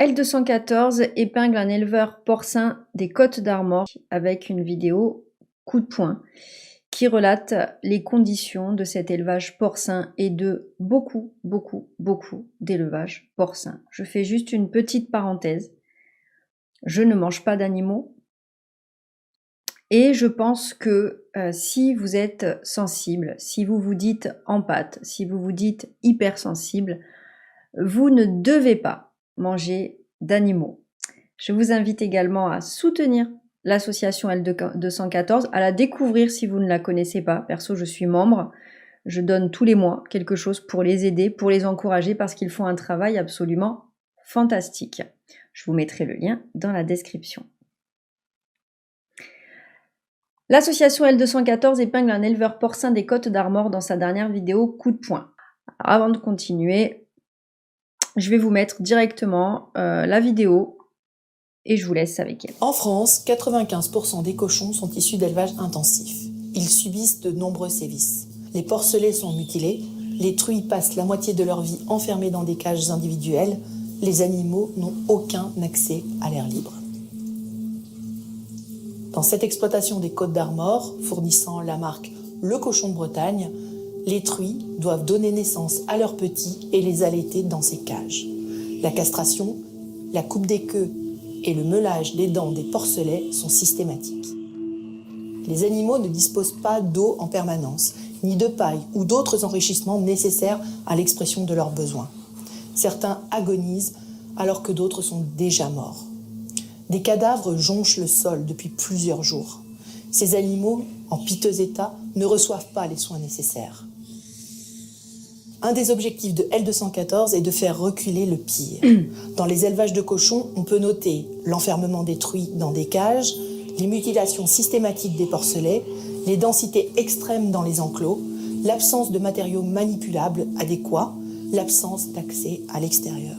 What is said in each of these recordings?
L214 épingle un éleveur porcin des Côtes-d'Armor avec une vidéo coup de poing qui relate les conditions de cet élevage porcin et de beaucoup d'élevage porcin. Je fais juste une petite parenthèse. Je ne mange pas d'animaux et je pense que si vous êtes sensible, si vous vous dites empathe, si vous vous dites hypersensible, vous ne devez pas manger d'animaux. Je vous invite également à soutenir l'association L214, à la découvrir si vous ne la connaissez pas. Perso, je suis membre. Je donne tous les mois quelque chose pour les aider, pour les encourager, parce qu'ils font un travail absolument fantastique. Je vous mettrai le lien dans la description. L'association L214 épingle un éleveur porcin des Côtes-d'Armor dans sa dernière vidéo coup de poing. Alors, avant de continuer, je vais vous mettre directement la vidéo et je vous laisse avec elle. En France, 95% des cochons sont issus d'élevage intensif. Ils subissent de nombreux sévices. Les porcelets sont mutilés, les truies passent la moitié de leur vie enfermées dans des cages individuelles, les animaux n'ont aucun accès à l'air libre. Dans cette exploitation des Côtes-d'Armor, fournissant la marque Le Cochon de Bretagne, les truies doivent donner naissance à leurs petits et les allaiter dans ces cages. La castration, la coupe des queues et le meulage des dents des porcelets sont systématiques. Les animaux ne disposent pas d'eau en permanence, ni de paille ou d'autres enrichissements nécessaires à l'expression de leurs besoins. Certains agonisent alors que d'autres sont déjà morts. Des cadavres jonchent le sol depuis plusieurs jours. Ces animaux, en piteux état, ne reçoivent pas les soins nécessaires. Un des objectifs de L214 est de faire reculer le pire. Dans les élevages de cochons, on peut noter l'enfermement des truies dans des cages, les mutilations systématiques des porcelets, les densités extrêmes dans les enclos, l'absence de matériaux manipulables adéquats, l'absence d'accès à l'extérieur.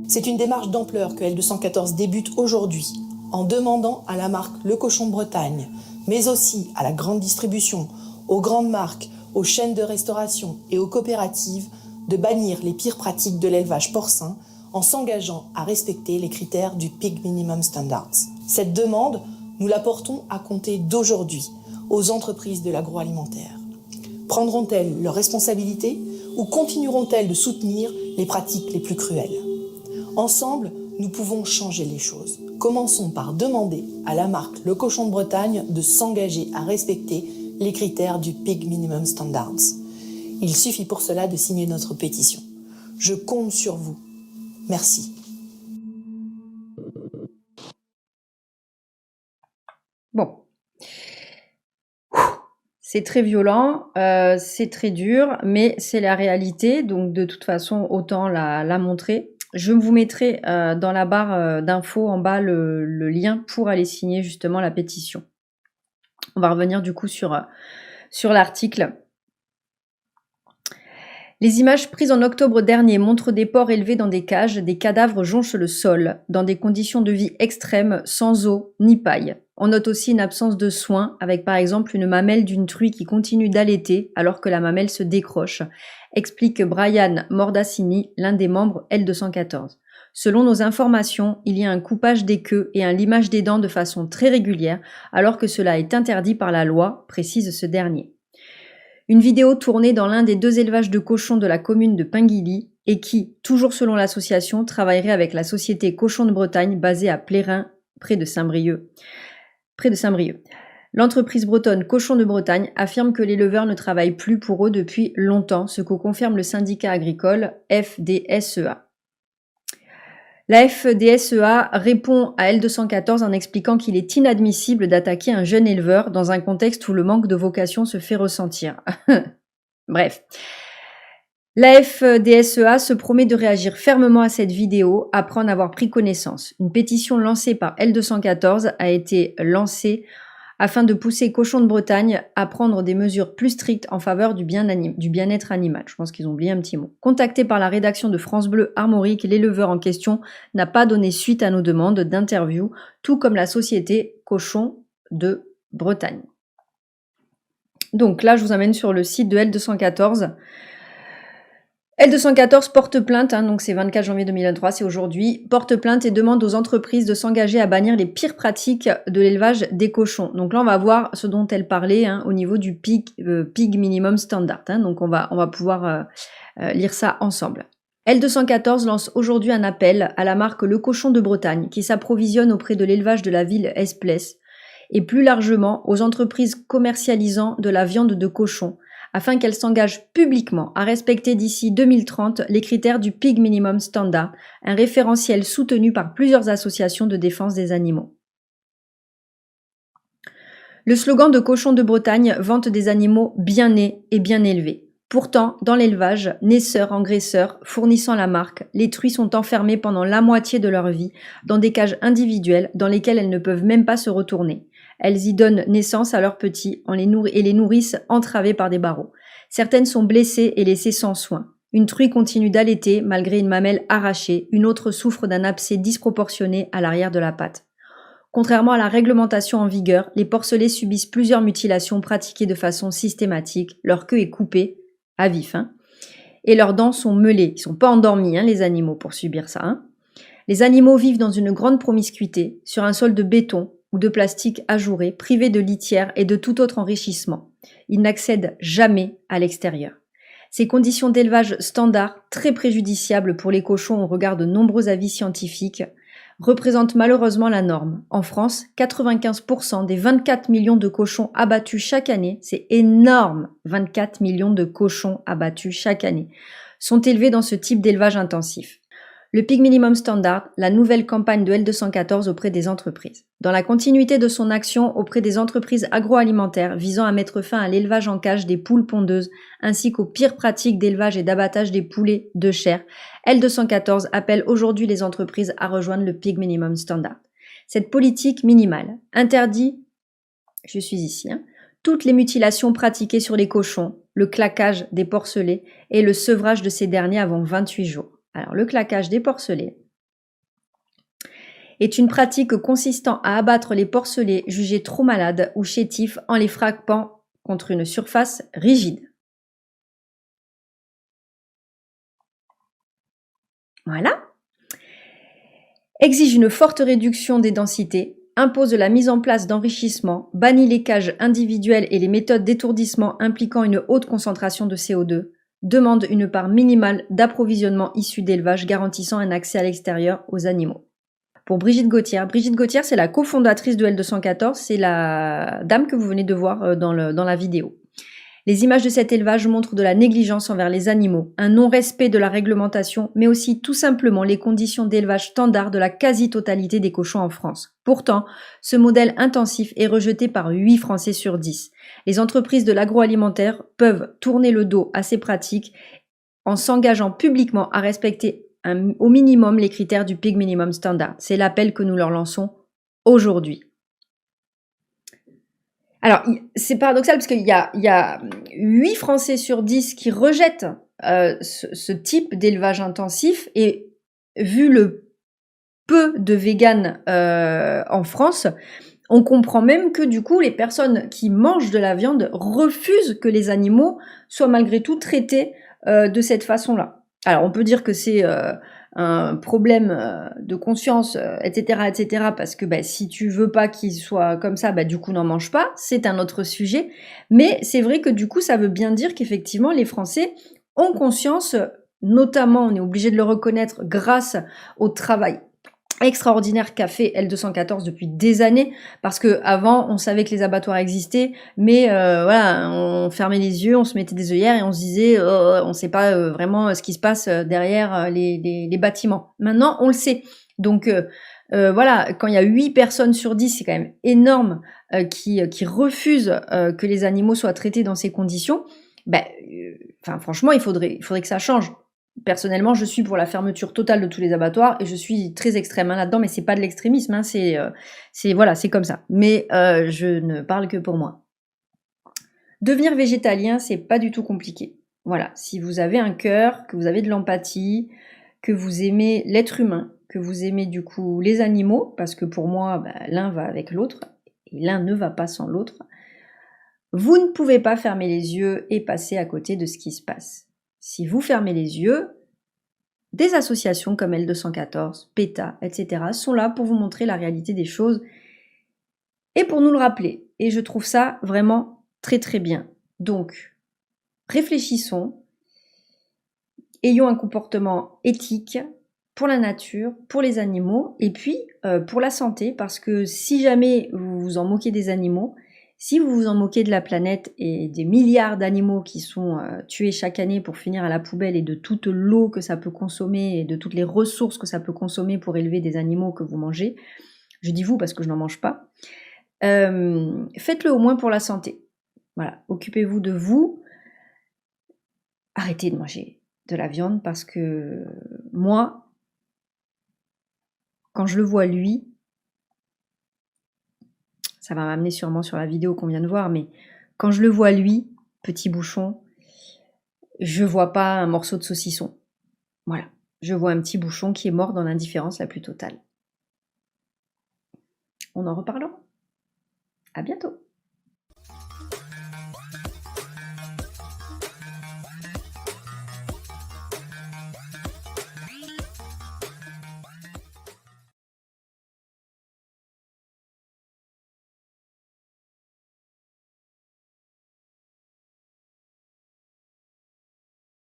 C'est une démarche d'ampleur que L214 débute aujourd'hui en demandant à la marque Le Cochon de Bretagne, mais aussi à la grande distribution, aux grandes marques, aux chaînes de restauration et aux coopératives de bannir les pires pratiques de l'élevage porcin en s'engageant à respecter les critères du Pig Minimum Standards. Cette demande, nous la portons à compter d'aujourd'hui aux entreprises de l'agroalimentaire. Prendront-elles leurs responsabilités ou continueront-elles de soutenir les pratiques les plus cruelles ? Ensemble, nous pouvons changer les choses. Commençons par demander à la marque Le Cochon de Bretagne de s'engager à respecter les critères du Pig Minimum Standards. Il suffit pour cela de signer notre pétition. Je compte sur vous. Merci. Bon. C'est très violent, c'est très dur, mais c'est la réalité, donc de toute façon, autant la montrer. Je vous mettrai dans la barre d'infos en bas le lien pour aller signer justement la pétition. On va revenir du coup sur l'article. Les images prises en octobre dernier montrent des porcs élevés dans des cages, des cadavres jonchent le sol, dans des conditions de vie extrêmes, sans eau ni paille. On note aussi une absence de soins, avec par exemple une mamelle d'une truie qui continue d'allaiter alors que la mamelle se décroche, explique Brian Mordassini, l'un des membres L214. Selon nos informations, il y a un coupage des queues et un limage des dents de façon très régulière, alors que cela est interdit par la loi, précise ce dernier. Une vidéo tournée dans l'un des 2 élevages de cochons de la commune de Pinguilly et qui, toujours selon l'association, travaillerait avec la société Cochon de Bretagne basée à Plérin, près de Saint-Brieuc. L'entreprise bretonne Cochon de Bretagne affirme que l'éleveur ne travaille plus pour eux depuis longtemps, ce que confirme le syndicat agricole FDSEA. La FDSEA répond à L214 en expliquant qu'il est inadmissible d'attaquer un jeune éleveur dans un contexte où le manque de vocation se fait ressentir. Bref. La FDSEA se promet de réagir fermement à cette vidéo après en avoir pris connaissance. Une pétition lancée par L214 a été lancée afin de pousser Cochon de Bretagne à prendre des mesures plus strictes en faveur du bien-être animal. Je pense qu'ils ont oublié un petit mot. Contacté par la rédaction de France Bleu Armorique, l'éleveur en question n'a pas donné suite à nos demandes d'interview, tout comme la société Cochon de Bretagne. Donc là, je vous amène sur le site de L214. L214 porte plainte, donc c'est 24 janvier 2023, c'est aujourd'hui, porte plainte et demande aux entreprises de s'engager à bannir les pires pratiques de l'élevage des cochons. Donc là, on va voir ce dont elle parlait au niveau du pig minimum standard. Donc on va pouvoir lire ça ensemble. L214 lance aujourd'hui un appel à la marque Le Cochon de Bretagne qui s'approvisionne auprès de l'élevage de la ville Esplès et plus largement aux entreprises commercialisant de la viande de cochon afin qu'elles s'engagent publiquement à respecter d'ici 2030 les critères du Pig Minimum Standard, un référentiel soutenu par plusieurs associations de défense des animaux. Le slogan de Cochon de Bretagne vante des animaux bien nés et bien élevés. Pourtant, dans l'élevage, naisseurs-engraisseurs fournissant la marque, les truies sont enfermées pendant la moitié de leur vie dans des cages individuelles dans lesquelles elles ne peuvent même pas se retourner. Elles y donnent naissance à leurs petits et les nourrissent entravées par des barreaux. Certaines sont blessées et laissées sans soin. Une truie continue d'allaiter malgré une mamelle arrachée, une autre souffre d'un abcès disproportionné à l'arrière de la patte. Contrairement à la réglementation en vigueur, les porcelets subissent plusieurs mutilations pratiquées de façon systématique, leur queue est coupée, à vif, et leurs dents sont meulées. Ils sont pas endormis, les animaux, pour subir ça. Les animaux vivent dans une grande promiscuité, sur un sol de béton ou de plastique ajouré, privés de litière et de tout autre enrichissement. Ils n'accèdent jamais à l'extérieur. Ces conditions d'élevage standard, très préjudiciables pour les cochons au regard de nombreux avis scientifiques, représentent malheureusement la norme. En France, 95% des 24 millions de cochons abattus chaque année, c'est énorme, 24 millions de cochons abattus chaque année, sont élevés dans ce type d'élevage intensif. Le Pig Minimum Standard, la nouvelle campagne de L214 auprès des entreprises. Dans la continuité de son action auprès des entreprises agroalimentaires visant à mettre fin à l'élevage en cage des poules pondeuses ainsi qu'aux pires pratiques d'élevage et d'abattage des poulets de chair, L214 appelle aujourd'hui les entreprises à rejoindre le Pig Minimum Standard. Cette politique minimale interdit, je suis ici, toutes les mutilations pratiquées sur les cochons, le claquage des porcelets et le sevrage de ces derniers avant 28 jours. Alors, le claquage des porcelets est une pratique consistant à abattre les porcelets jugés trop malades ou chétifs en les frappant contre une surface rigide. Voilà. Exige une forte réduction des densités, impose la mise en place d'enrichissement, bannit les cages individuelles et les méthodes d'étourdissement impliquant une haute concentration de CO2, demande une part minimale d'approvisionnement issu d'élevage garantissant un accès à l'extérieur aux animaux. Pour Brigitte Gauthier, c'est la cofondatrice de L214, c'est la dame que vous venez de voir dans la vidéo. Les images de cet élevage montrent de la négligence envers les animaux, un non-respect de la réglementation, mais aussi tout simplement les conditions d'élevage standard de la quasi-totalité des cochons en France. Pourtant, ce modèle intensif est rejeté par 8 Français sur 10. Les entreprises de l'agroalimentaire peuvent tourner le dos à ces pratiques en s'engageant publiquement à respecter au minimum les critères du Pig Minimum Standard. C'est l'appel que nous leur lançons aujourd'hui. Alors, c'est paradoxal parce qu'il y a 8 Français sur 10 qui rejettent ce type d'élevage intensif et vu le peu de véganes en France, on comprend même que du coup, les personnes qui mangent de la viande refusent que les animaux soient malgré tout traités de cette façon-là. Alors, on peut dire que c'est un problème de conscience, etc., parce que si tu veux pas qu'ils soient comme ça, du coup n'en mange pas, c'est un autre sujet. Mais c'est vrai que du coup, ça veut bien dire qu'effectivement, les Français ont conscience, notamment, on est obligé de le reconnaître, grâce au travail extraordinaire qu'a fait L214 depuis des années, parce que avant on savait que les abattoirs existaient, mais voilà, on fermait les yeux, on se mettait des œillères et on se disait on sait pas vraiment ce qui se passe derrière les bâtiments. Maintenant on le sait, donc voilà, quand il y a 8 personnes sur 10, c'est quand même énorme qui refusent que les animaux soient traités dans ces conditions. Franchement il faudrait que ça change. Personnellement, je suis pour la fermeture totale de tous les abattoirs et je suis très extrême là-dedans, mais c'est pas de l'extrémisme, c'est comme ça. Mais je ne parle que pour moi. Devenir végétalien, c'est pas du tout compliqué. Voilà, si vous avez un cœur, que vous avez de l'empathie, que vous aimez l'être humain, que vous aimez du coup les animaux, parce que pour moi, l'un va avec l'autre et l'un ne va pas sans l'autre, vous ne pouvez pas fermer les yeux et passer à côté de ce qui se passe. Si vous fermez les yeux, des associations comme L214, PETA, etc. sont là pour vous montrer la réalité des choses et pour nous le rappeler. Et je trouve ça vraiment très très bien. Donc, réfléchissons, ayons un comportement éthique pour la nature, pour les animaux et puis pour la santé, parce que si jamais vous vous en moquez des animaux, si vous vous en moquez de la planète et des milliards d'animaux qui sont tués chaque année pour finir à la poubelle et de toute l'eau que ça peut consommer et de toutes les ressources que ça peut consommer pour élever des animaux que vous mangez, je dis vous parce que je n'en mange pas, faites-le au moins pour la santé. Voilà, occupez-vous de vous, arrêtez de manger de la viande parce que moi, quand je le vois lui, ça va m'amener sûrement sur la vidéo qu'on vient de voir, mais quand je le vois lui, petit bouchon, je vois pas un morceau de saucisson. Voilà, je vois un petit bouchon qui est mort dans l'indifférence la plus totale. On en reparlera. À bientôt.